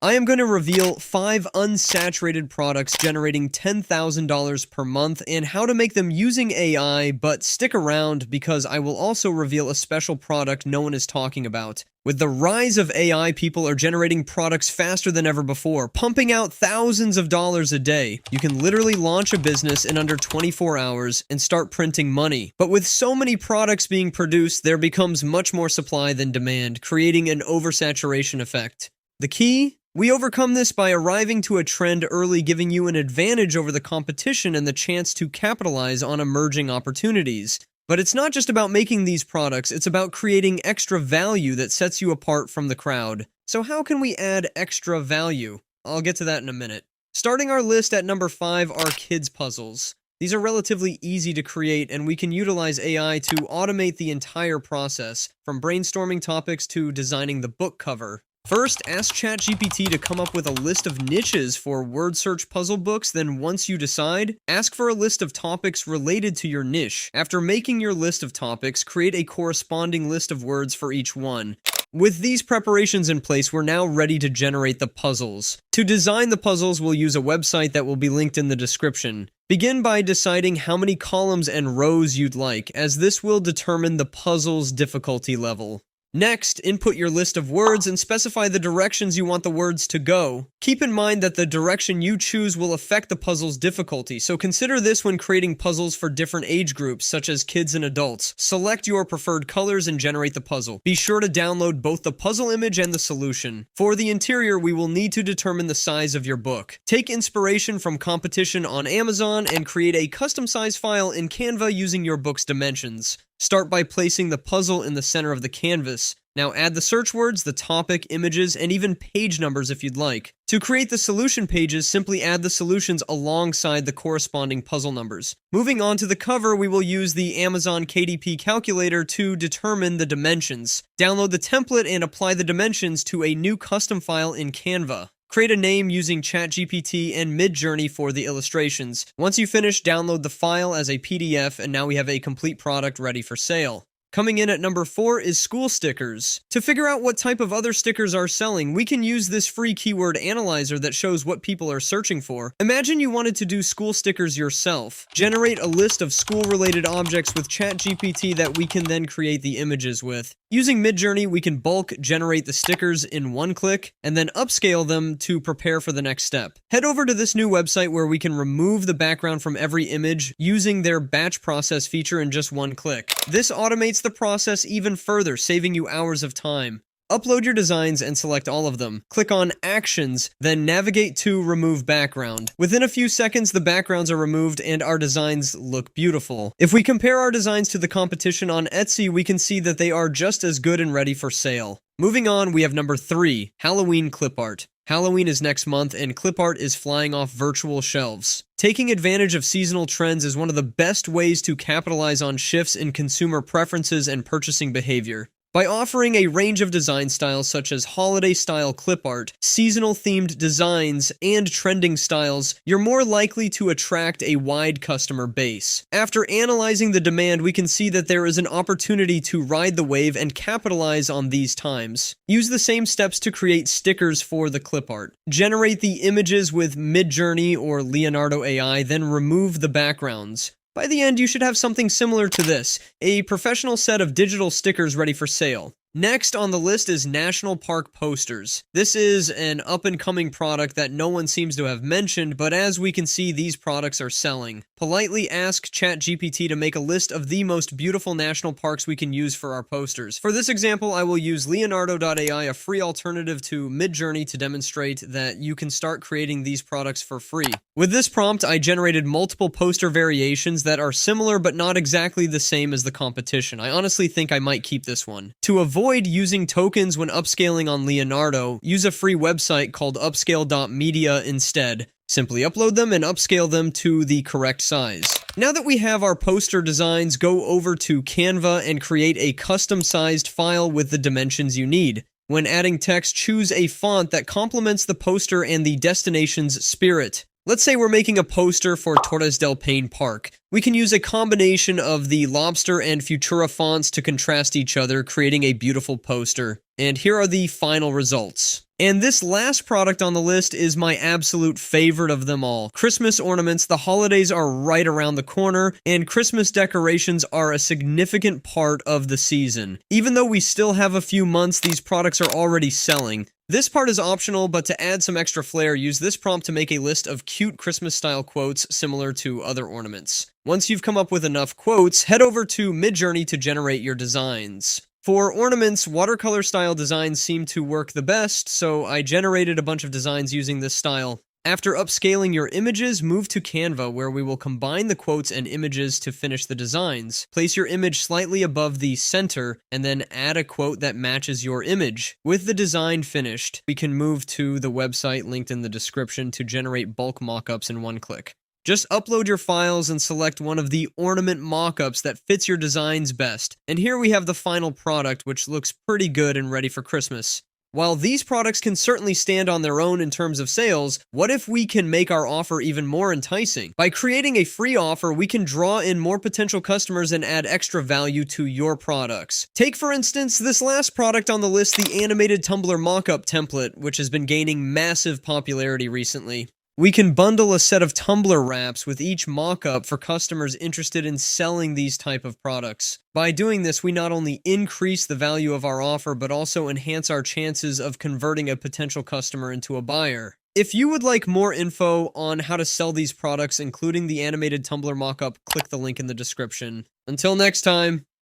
I am going to reveal 5 unsaturated products generating $10,000 per month and how to make them using AI, but stick around because I will also reveal a special product no one is talking about. With the rise of AI, people are generating products faster than ever before, pumping out thousands of dollars a day. You can literally launch a business in under 24 hours and start printing money. But with so many products being produced, there becomes much more supply than demand, creating an oversaturation effect. The key? We overcome this by arriving to a trend early, giving you an advantage over the competition and the chance to capitalize on emerging opportunities. But it's not just about making these products, it's about creating extra value that sets you apart from the crowd. So how can we add extra value? I'll get to that in a minute. Starting our list at number 5 are kids puzzles. These are relatively easy to create, and we can utilize AI to automate the entire process, from brainstorming topics to designing the book cover. First, ask ChatGPT to come up with a list of niches for word search puzzle books, then once you decide, ask for a list of topics related to your niche. After making your list of topics, create a corresponding list of words for each one. With these preparations in place, we're now ready to generate the puzzles. To design the puzzles, we'll use a website that will be linked in the description. Begin by deciding how many columns and rows you'd like, as this will determine the puzzle's difficulty level. Next, input your list of words and specify the directions you want the words to go. Keep in mind that the direction you choose will affect the puzzle's difficulty, so consider this when creating puzzles for different age groups, such as kids and adults. Select your preferred colors and generate the puzzle. Be sure to download both the puzzle image and the solution. For the interior, we will need to determine the size of your book. Take inspiration from competition on Amazon and create a custom size file in Canva using your book's dimensions. Start by placing the puzzle in the center of the canvas. Now add the search words, the topic, images, and even page numbers if you'd like. To create the solution pages, simply add the solutions alongside the corresponding puzzle numbers. Moving on to the cover, we will use the Amazon KDP calculator to determine the dimensions. Download the template and apply the dimensions to a new custom file in Canva. Create a name using ChatGPT and MidJourney for the illustrations. Once you finish, download the file as a PDF, and now we have a complete product ready for sale. Coming in at number 4 is school stickers. To figure out what type of other stickers are selling, we can use this free keyword analyzer that shows what people are searching for. Imagine you wanted to do school stickers yourself. Generate a list of school-related objects with ChatGPT that we can then create the images with. Using MidJourney, we can bulk generate the stickers in one click, and then upscale them to prepare for the next step. Head over to this new website where we can remove the background from every image using their batch process feature in just one click. This automates the process even further, saving you hours of time. Upload your designs and select all of them. Click on Actions, then navigate to Remove Background. Within a few seconds, the backgrounds are removed and our designs look beautiful. If we compare our designs to the competition on Etsy, we can see that they are just as good and ready for sale. Moving on, we have number 3, Halloween Clipart. Halloween is next month, and Clipart is flying off virtual shelves. Taking advantage of seasonal trends is one of the best ways to capitalize on shifts in consumer preferences and purchasing behavior. By offering a range of design styles such as holiday-style clip art, seasonal-themed designs, and trending styles, you're more likely to attract a wide customer base. After analyzing the demand, we can see that there is an opportunity to ride the wave and capitalize on these times. Use the same steps to create stickers for the clip art. Generate the images with MidJourney or Leonardo.ai, then remove the backgrounds. By the end, you should have something similar to this, a professional set of digital stickers ready for sale. Next on the list is National Park posters. This is an up-and-coming product that no one seems to have mentioned, but as we can see, these products are selling. Politely ask ChatGPT to make a list of the most beautiful national parks we can use for our posters. For this example, I will use Leonardo.ai, a free alternative to MidJourney, to demonstrate that you can start creating these products for free. With this prompt, I generated multiple poster variations that are similar but not exactly the same as the competition. I honestly think I might keep this one. To avoid using tokens when upscaling on Leonardo, use a free website called upscale.media instead. Simply upload them and upscale them to the correct size. Now that we have our poster designs, go over to Canva and create a custom-sized file with the dimensions you need. When adding text, choose a font that complements the poster and the destination's spirit. Let's say we're making a poster for Torres del Paine Park. We can use a combination of the Lobster and Futura fonts to contrast each other, creating a beautiful poster. And here are the final results. And this last product on the list is my absolute favorite of them all. Christmas ornaments. The holidays are right around the corner, and Christmas decorations are a significant part of the season. Even though we still have a few months, these products are already selling. This part is optional, but to add some extra flair, use this prompt to make a list of cute Christmas-style quotes similar to other ornaments. Once you've come up with enough quotes, head over to MidJourney to generate your designs. For ornaments, watercolor style designs seem to work the best, so I generated a bunch of designs using this style. After upscaling your images, move to Canva, where we will combine the quotes and images to finish the designs. Place your image slightly above the center, and then add a quote that matches your image. With the design finished, we can move to the website linked in the description to generate bulk mockups in one click. Just upload your files and select one of the ornament mockups that fits your designs best. And here we have the final product, which looks pretty good and ready for Christmas. While these products can certainly stand on their own in terms of sales, what if we can make our offer even more enticing? By creating a free offer, we can draw in more potential customers and add extra value to your products. Take, for instance, this last product on the list, the animated Tumblr mockup template, which has been gaining massive popularity recently. We can bundle a set of Tumblr wraps with each mockup for customers interested in selling these type of products. By doing this, we not only increase the value of our offer, but also enhance our chances of converting a potential customer into a buyer. If you would like more info on how to sell these products, including the animated Tumblr mockup, click the link in the description. Until next time.